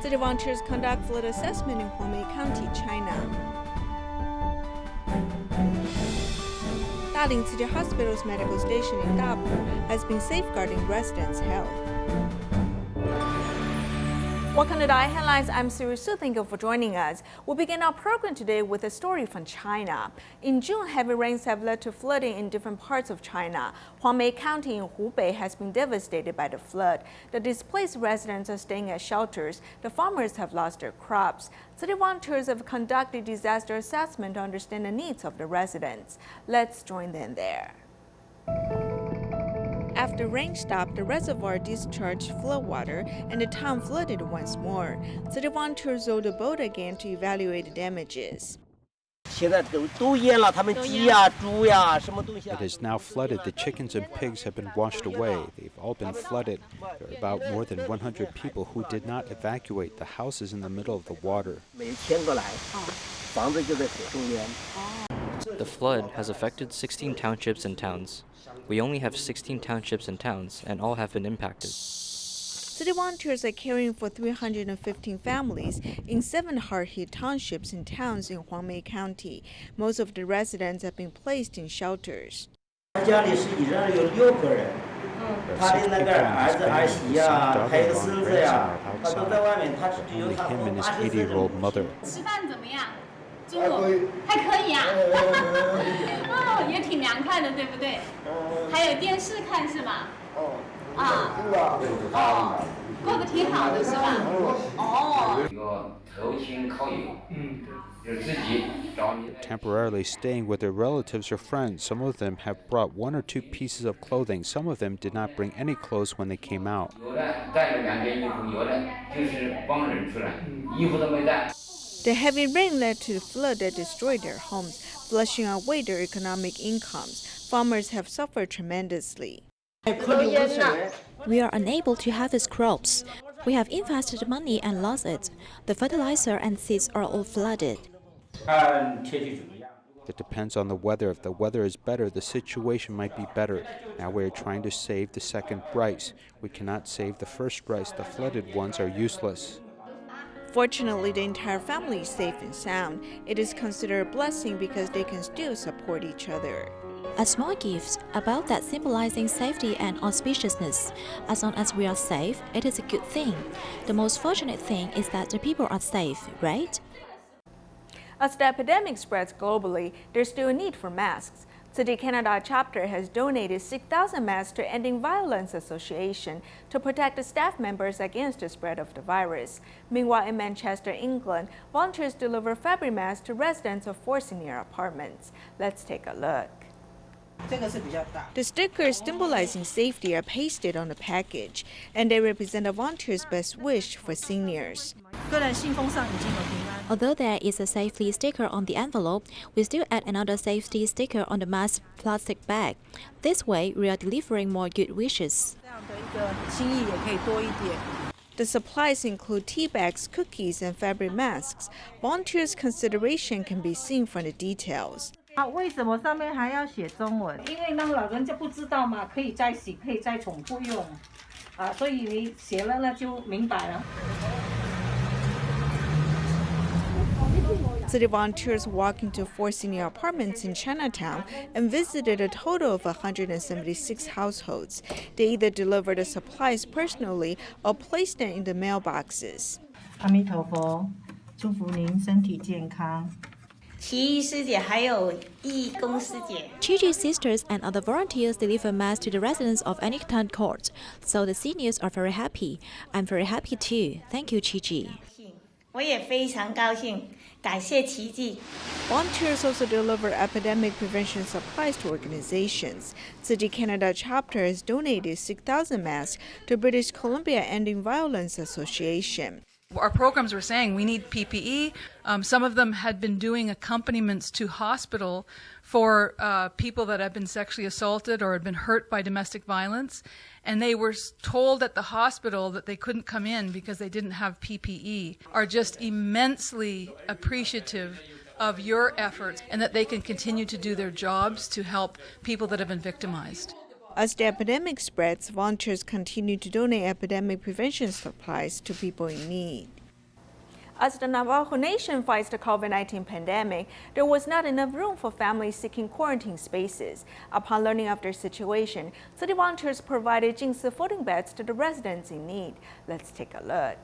City volunteers conduct flood assessment in Huangmei County, China. Dalin Tzu Chi Hospital's medical station in Dapu has been safeguarding residents' health. Welcome to DaAi Headlines. I'm Siri Su. Thank you for joining us. We'll begin our program today with a story from China. In June, heavy rains have led to flooding in different parts of China. Huangmei County in Hubei has been devastated by the flood. The displaced residents are staying at shelters. The farmers have lost their crops. City volunteers have conducted disaster assessment to understand the needs of the residents. Let's join them there. After rain stopped, the reservoir discharged floodwater and the town flooded once more. City volunteers rowed the boat again to evaluate the damages. It has now flooded. The chickens and pigs have been washed away. They've all been flooded. There are about more than 100 people who did not evacuate. The house is in the middle of the water. The flood has affected 16 townships and towns. We only have 16 townships and towns, and all have been impacted. City volunteers are caring for 315 families in 7 hard-hit townships and towns in Huangmei County. Most of the residents have been placed in shelters. Only him and his 80-year-old mother. 中午还可以啊，哦，也挺凉快的，对不对？还有电视看是吧？过得挺好的是吧？Temporarily staying with their relatives or friends. Some of them have brought 1 or 2 pieces of clothing. Some of them did not bring any clothes when they came out. The heavy rain led to the flood that destroyed their homes, flushing away their economic incomes. Farmers have suffered tremendously. We are unable to harvest crops. We have invested money and lost it. The fertilizer and seeds are all flooded. It depends on the weather. If the weather is better, the situation might be better. Now we are trying to save the second rice. We cannot save the first rice. The flooded ones are useless. Fortunately, the entire family is safe and sound. It is considered a blessing because they can still support each other. A small gift about that symbolizing safety and auspiciousness. As long as we are safe, it is a good thing. The most fortunate thing is that the people are safe, right? As the epidemic spreads globally, there's still a need for masks. City Canada chapter has donated 6,000 masks to Ending Violence Association to protect the staff members against the spread of the virus. Meanwhile, in Manchester, England, volunteers deliver fabric masks to residents of 4 senior apartments. Let's take a look. The stickers symbolizing safety are pasted on the package, and they represent the volunteers' best wish for seniors. Although there is a safety sticker on the envelope, we still add another safety sticker on the mask plastic bag. This way, we are delivering more good wishes. The supplies include tea bags, cookies, and fabric masks. Volunteers' consideration can be seen from the details. 为什么上面还要写中文？因为让老人家不知道嘛，可以再洗，可以再重复用，所以你写了那就明白了。 City volunteers walked into 4 senior apartments in Chinatown and visited a total of 176 households. They either delivered the supplies personally or placed them in the mailboxes. 阿弥陀佛，祝福您身体健康。 Chi Chi sisters and other volunteers deliver masks to the residents of Annington Court, so the seniors are very happy. I'm very happy too. Thank you, Chi Chi. 我也非常高兴，感谢奇迹。 Volunteers also deliver epidemic prevention supplies to organizations. City Canada chapter has donated 6,000 masks to British Columbia Ending Violence Association. Our programs were saying we need PPE. Some of them had been doing accompaniments to hospital for people that had been sexually assaulted or had been hurt by domestic violence. And they were told at the hospital that they couldn't come in because they didn't have PPE, are just immensely appreciative of your efforts and that they can continue to do their jobs to help people that have been victimized. As the epidemic spreads, volunteers continue to donate epidemic prevention supplies to people in need. As the Navajo Nation fights the COVID-19 pandemic, there was not enough room for families seeking quarantine spaces. Upon learning of their situation, city volunteers provided Jing Si floating beds to the residents in need. Let's take a look.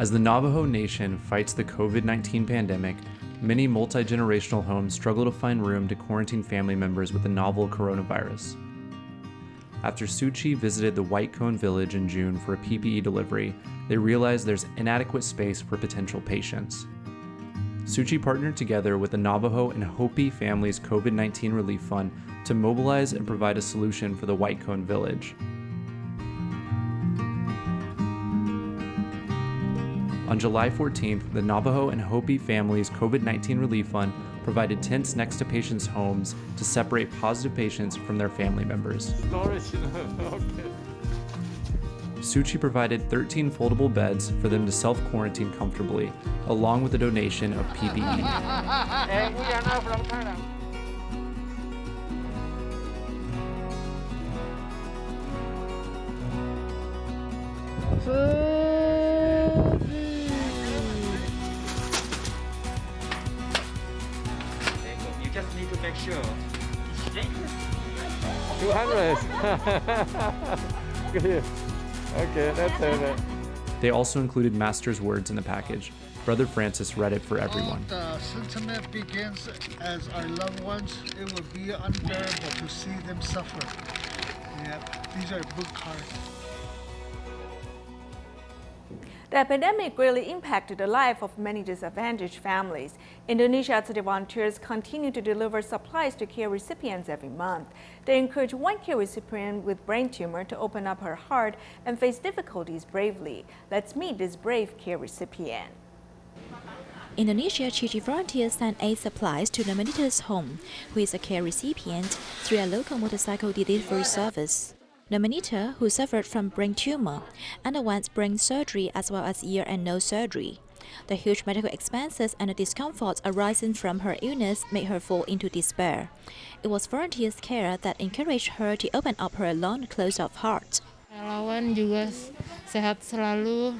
As the Navajo Nation fights the COVID-19 pandemic, many multi-generational homes struggle to find room to quarantine family members with the novel coronavirus. After Tzu Chi visited the White Cone Village in June for a PPE delivery, they realized there's inadequate space for potential patients. Tzu Chi partnered together with the Navajo and Hopi Families COVID-19 Relief Fund to mobilize and provide a solution for the White Cone Village. On July 14th, the Navajo and Hopi Families COVID-19 Relief Fund provided tents next to patients' homes to separate positive patients from their family members. Tzu Chi provided 13 foldable beds for them to self-quarantine comfortably, along with a donation of PPE. Make sure. 200. Good. Okay, that's it. They also included master's words in the package. Brother Francis read it for everyone. The sentiment begins as our loved ones. It will be unbearable to see them suffer. Yep, these are book cards. The epidemic greatly impacted the life of many disadvantaged families. Indonesia city volunteers continue to deliver supplies to care recipients every month. They encourage one care recipient with brain tumor to open up her heart and face difficulties bravely. Let's meet this brave care recipient. Indonesia Chi Chi volunteers sent aid supplies to Nomenita's home, who is a care recipient, through a local motorcycle delivery service. Nomenita, who suffered from brain tumor, underwent brain surgery as well as ear and nose surgery. The huge medical expenses and the discomfort arising from her illness made her fall into despair. It was volunteers' care that encouraged her to open up her long closed-off heart. Relawan juga sehat selalu.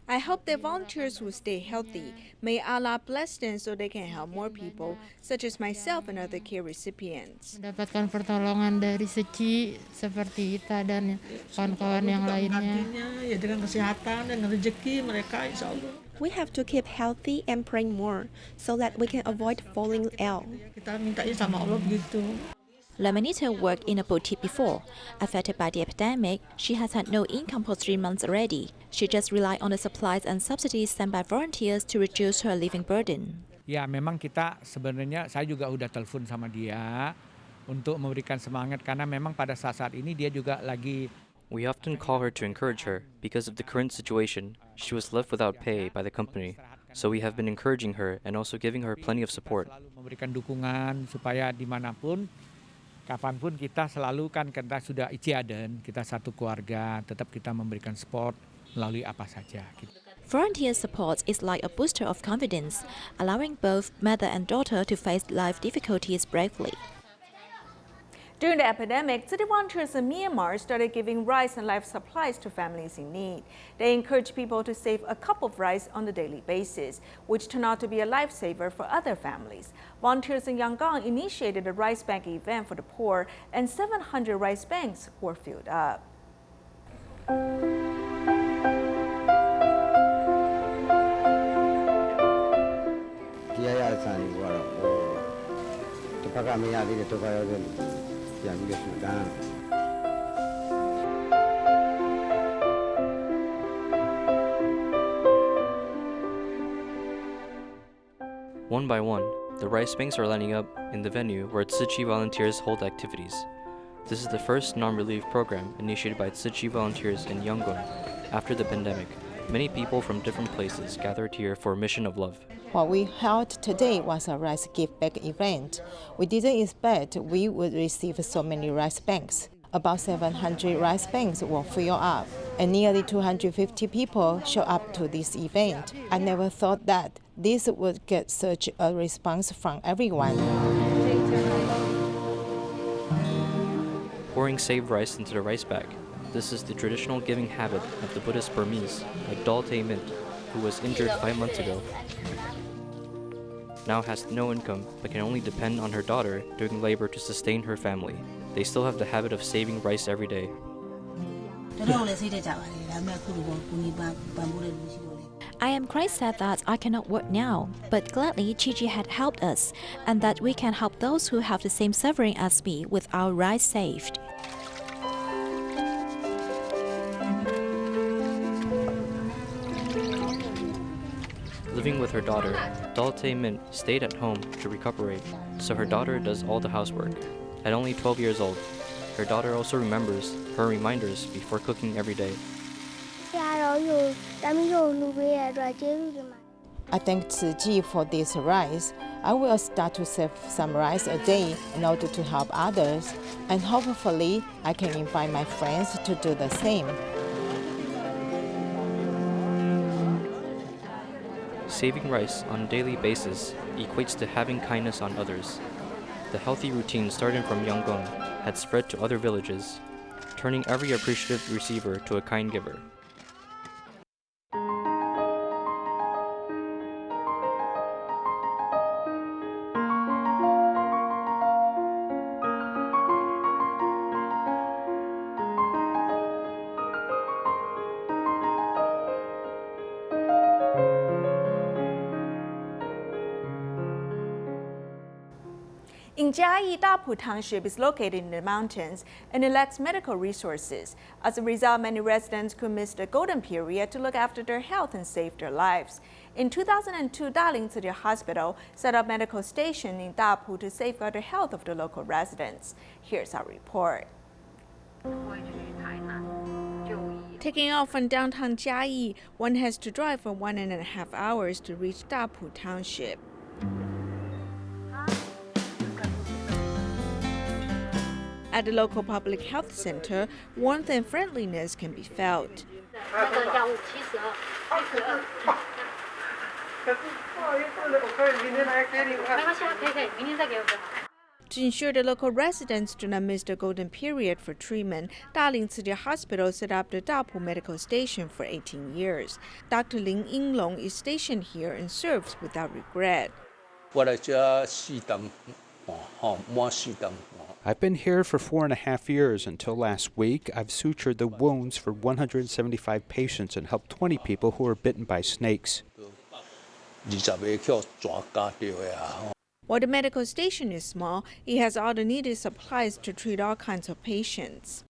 I hope the volunteers will stay healthy. May Allah bless them so they can help more people, such as myself and other care recipients. Mendapatkan pertolongan dari Tzu Chi seperti Ita dan kawan-kawan yang lainnya. Ya dengan kesehatan dan rezeki mereka insya Allah. We have to keep healthy and praying more so that we can avoid falling ill. Kita minta sama Allah begitu. Nomenita worked in a boutique before. Affected by the epidemic, she has had no income for 3 months already. She just relied on the supplies and subsidies sent by volunteers to reduce her living burden. Ya, memang kita sebenarnya saya juga udah telepon sama dia untuk memberikan semangat karena memang pada saat ini dia juga lagi. We often call her to encourage her because of the current situation. She was left without pay by the company. So we have been encouraging her and also giving her plenty of support. Memberikan dukungan supaya dimanapun kapanpun kita selalu kan kita sudah istiadan, kita satu keluarga, tetap kita memberikan support melalui apa saja. Volunteer support is like a booster of confidence, allowing both mother and daughter to face life difficulties bravely. During the epidemic, city volunteers in Myanmar started giving rice and life supplies to families in need. They encourage people to save a cup of rice on a daily basis, which turned out to be a lifesaver for other families. Volunteers in Yangon initiated a rice bank event for the poor, and 700 rice banks were filled up. One by one, the rice banks are lining up in the venue where Tzu Chi volunteers hold activities. This is the first non-relief program initiated by Tzu Chi volunteers in Yangon after the pandemic. Many people from different places gathered here for a mission of love. What we held today was a rice give back event. We didn't expect we would receive so many rice banks. About 700 rice banks were filled up, and nearly 250 people showed up to this event. I never thought that this would get such a response from everyone. Pouring saved rice into the rice bag, This is the traditional giving habit of the Buddhist Burmese, like Dalin Tzu, who was injured 5 months ago. Now has no income but can only depend on her daughter doing labor to sustain her family. They still have the habit of saving rice every day. I am quite sad that I cannot work now, but gladly Chi had helped us, and that we can help those who have the same suffering as me with our rice saved. Living with her daughter, Dalin Tzu stayed at home to recuperate, so her daughter does all the housework. At only 12 years old, her daughter also remembers her reminders before cooking every day. I thank Tzu Chi for this rice. I will start to save some rice a day in order to help others, and hopefully I can invite my friends to do the same. Saving rice on a daily basis equates to having kindness on others. The healthy routine starting from Yangon had spread to other villages, turning every appreciative receiver to a kind giver. In Jiayi, Dapu Township is located in the mountains and it lacks medical resources. As a result, many residents could miss the golden period to look after their health and save their lives. In 2002, Dalin Tzu Chi Hospital set up a medical station in Dapu to safeguard the health of the local residents. Here's our report. Taking off from downtown Jiayi, one has to drive for 1.5 hours to reach Dapu Township. At the local public health center, warmth and friendliness can be felt. To ensure the local residents do not miss the golden period for treatment, Dalin Tzu Chi Hospital set up the Dapu medical station for 18 years. Dr. Lin Yinglong is stationed here and serves without regret. I've been here for 4.5 years. Until last week, I've sutured the wounds for 175 patients and helped 20 people who were bitten by snakes. While the medical station is small, it has all the needed supplies to treat all kinds of patients.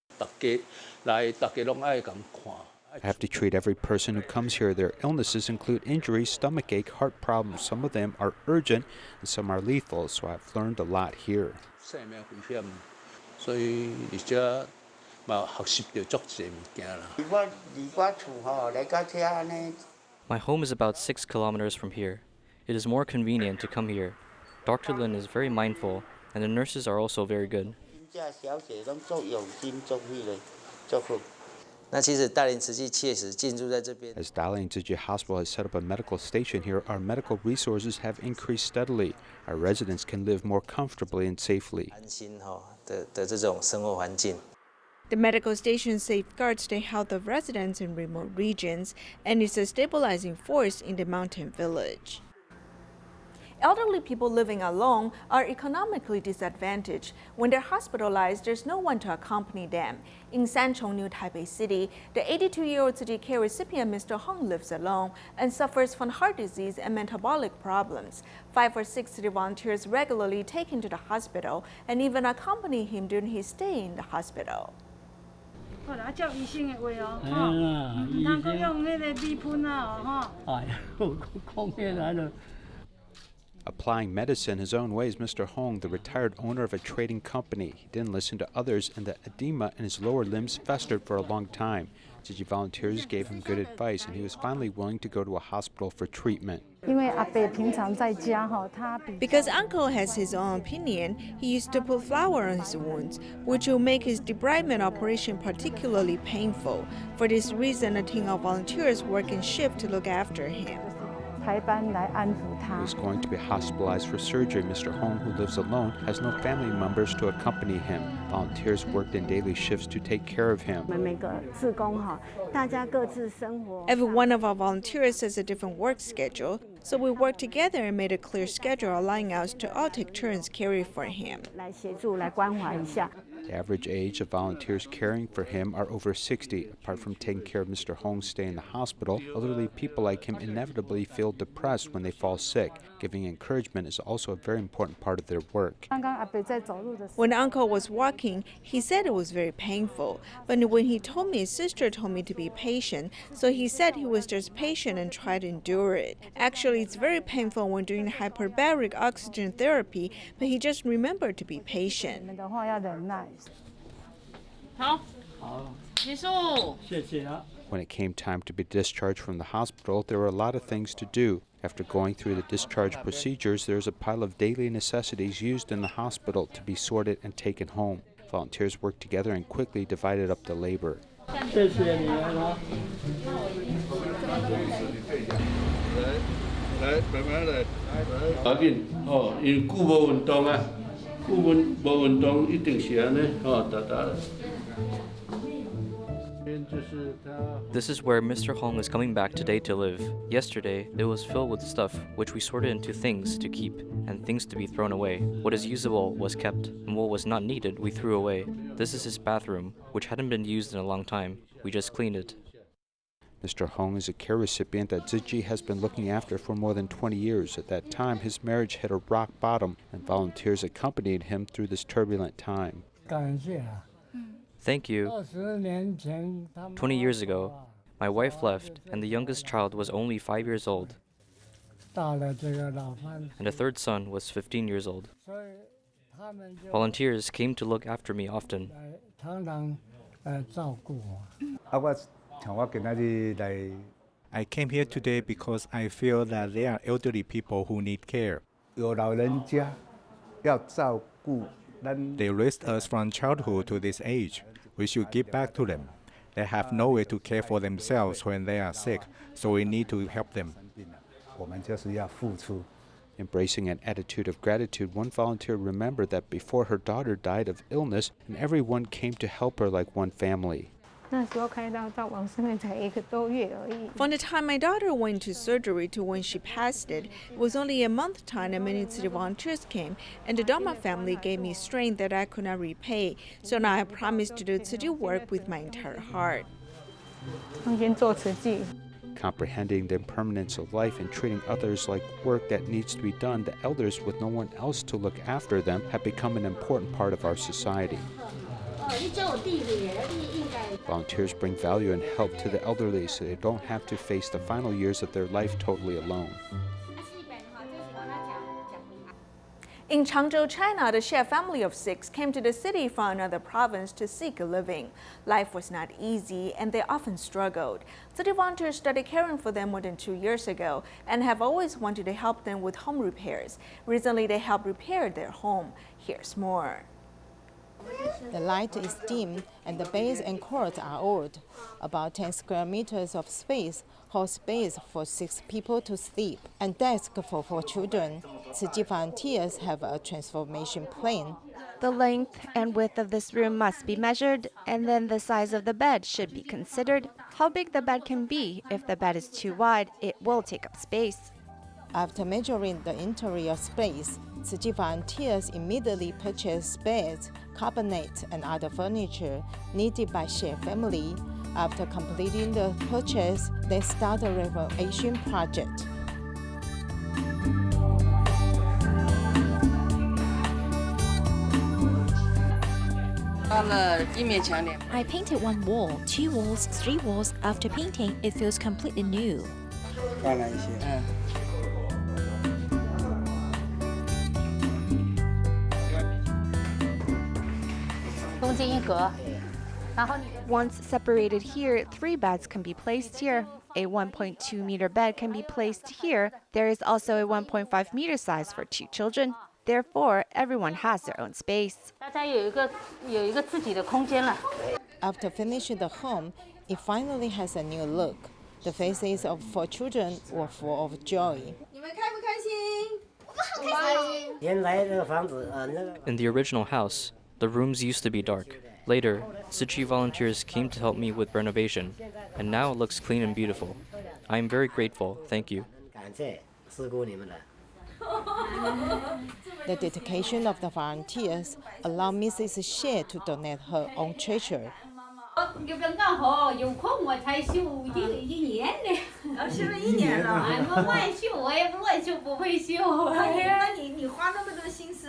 I have to treat every person who comes here. Their illnesses include injuries, stomachache, heart problems. Some of them are urgent and some are lethal, so I've learned a lot here. My home is about 6 kilometers from here. It is more convenient to come here. Dr. Lin is very mindful, and the nurses are also very good. As Dalin Tzu Chi Hospital has set up a medical station here, our medical resources have increased steadily. Our residents can live more comfortably and safely. The medical station safeguards the health of residents in remote regions and is a stabilizing force in the mountain village. Elderly people living alone are economically disadvantaged. When they're hospitalized, there's no one to accompany them. In Sanchong, New Taipei City, the 82-year-old city care recipient Mr. Hong lives alone and suffers from heart disease and metabolic problems. 5 or 6 city volunteers regularly take him to the hospital and even accompany him during his stay in the hospital. Applying medicine his own ways, Mr. Hong, the retired owner of a trading company. He didn't listen to others, and the edema in his lower limbs festered for a long time. Tzu Chi volunteers gave him good advice, and he was finally willing to go to a hospital for treatment. Because Uncle has his own opinion, he used to put flour on his wounds, which will make his debridement operation particularly painful. For this reason, a team of volunteers work in shift to look after him. He's going to be hospitalized for surgery. Mr. Hong, who lives alone, has no family members to accompany him. Volunteers worked in daily shifts to take care of him. Every one of our volunteers has a different work schedule, so we worked together and made a clear schedule, allowing us to all take turns caring for him. The average age of volunteers caring for him are over 60. Apart from taking care of Mr. Hong's stay in the hospital, elderly people like him inevitably feel depressed when they fall sick. Giving encouragement is also a very important part of their work. When Uncle was walking, he said it was very painful. But when he told me, his sister told me to be patient, so he said he was just patient and tried to endure it. Actually, it's very painful when doing hyperbaric oxygen therapy, but he just remembered to be patient. When it came time to be discharged from the hospital, there were a lot of things to do. After going through the discharge procedures, there's a pile of daily necessities used in the hospital to be sorted and taken home. Volunteers worked together and quickly divided up the labor. This is where Mr. Hong is coming back today to live. Yesterday, it was filled with stuff, which we sorted into things to keep and things to be thrown away. What is usable was kept, and what was not needed, we threw away. This is his bathroom, which hadn't been used in a long time. We just cleaned it. Mr. Hong is a care recipient that Tzu Chi has been looking after for more than 20 years. At that time, his marriage hit a rock bottom, and volunteers accompanied him through this turbulent time. Thank you. 20 years ago, my wife left, and the youngest child was only 5 years old, and the third son was 15 years old. Volunteers came to look after me often. I came here today because I feel that there are elderly people who need care. They raised us from childhood to this age. We should give back to them. They have no way to care for themselves when they are sick, so we need to help them. Embracing an attitude of gratitude, one volunteer remembered that before her daughter died of illness, and everyone came to help her like one family. From the time my daughter went to surgery to when she passed it was only a month time, and many city volunteers came, and the Dharma family gave me strength that I could not repay. So now I promise to do city work with my entire heart. Comprehending the impermanence of life and treating others like work that needs to be done, the elders with no one else to look after them have become an important part of our society. Volunteers bring value and help to the elderly so they don't have to face the final years of their life totally alone. In Changzhou, China, the Xie family of 6 came to the city from another province to seek a living. Life was not easy, and they often struggled. City volunteers started caring for them more than 2 years ago and have always wanted to help them with home repairs. Recently, they helped repair their home. Here's more. The light is dim and the beds and cots are old. About 10 square meters of space holds space for 6 people to sleep and desk for 4 children. Tzu Chi volunteers have a transformation plan. The length and width of this room must be measured, and then the size of the bed should be considered. How big the bed can be. If the bed is too wide, it will take up space. After measuring the interior space, Tzu Chi volunteers immediately purchase beds, cabinet, and other furniture needed by Xie family. After completing the purchase, they start a renovation project. I painted 1 wall, 2 walls, 3 walls. After painting, it feels completely new. Once separated here, 3 beds can be placed here. A 1.2 meter bed can be placed here. There is also a 1.5 meter size for 2 children. Therefore, everyone has their own space. After finishing the home, it finally has a new look. The faces of 4 children were full of joy. In the original house, the rooms used to be dark. Later, Tzu Chi volunteers came to help me with renovation, and now it looks clean and beautiful. I am very grateful, thank you. The dedication of the volunteers allowed Mrs. Xie to donate her own treasure. 就刚刚好有空我才修一年呢。修了1年了。哎，我乱修，我也乱修不会修。那你花那么多心思，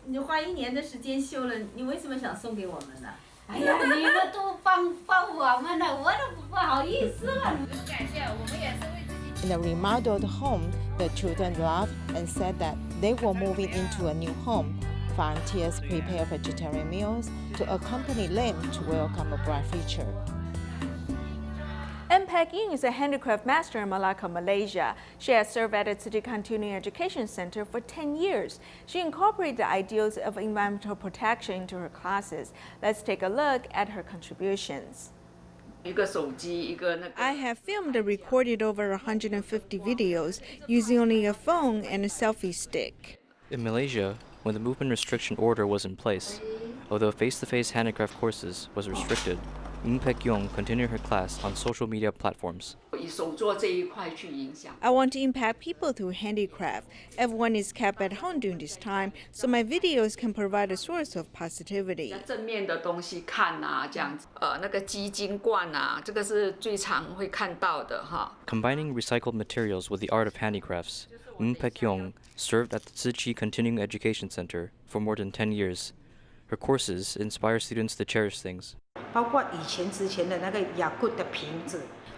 你花1年的时间修了，你为什么想送给我们呢？哎呀，你们都帮我们了，我都不好意思了。感谢，我们也是为自己。In the remodeled home, the children laughed and said that they were moving into a new home. Volunteers prepare vegetarian meals to accompany them to welcome a bright future. Mpek Ying is a handicraft master in Malacca, Malaysia. She has served at the City Continuing Education Center for 10 years. She incorporated the ideals of environmental protection into her classes. Let's take a look at her contributions. I have filmed and recorded over 150 videos using only a phone and a selfie stick. In Malaysia, when the movement restriction order was in place, although face-to-face handicraft courses was restricted, Mpek Yong continued her class on social media platforms. I want to impact people through handicraft. Everyone is kept at home during this time, so my videos can provide a source of positivity. Combining recycled materials with the art of handicrafts, Mpek Yong served at the Tzu Chi Continuing Education Center for more than 10 years. Her courses inspire students to cherish things.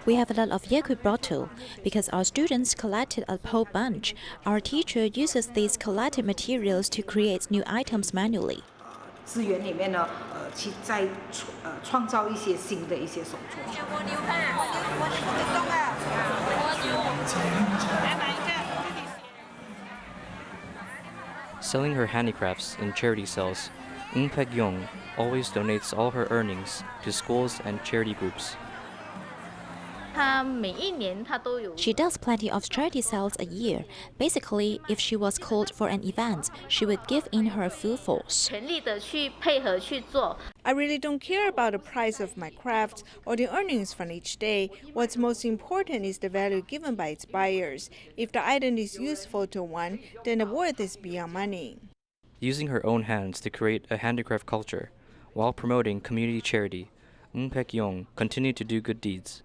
We have a lot of Yakult bottle. Because our students collected a whole bunch, our teacher uses these collected materials to create new items manually. Selling her handicrafts in charity sales, Mpek Yong always donates all her earnings to schools and charity groups. She does plenty of charity sales a year. Basically, if she was called for an event, she would give in her full force. I really don't care about the price of my crafts or the earnings from each day. What's most important is the value given by its buyers. If the item is useful to one, then the worth is beyond money. Using her own hands to create a handicraft culture, while promoting community charity, Mpek Yong continued to do good deeds.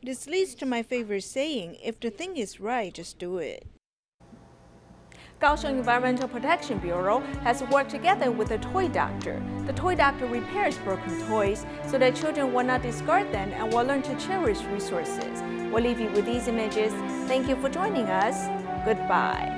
This leads to my favorite saying, if the thing is right, just do it. Kaohsiung Environmental Protection Bureau has worked together with a toy doctor. The toy doctor repairs broken toys so that children will not discard them and will learn to cherish resources. We'll leave you with these images. Thank you for joining us. Goodbye.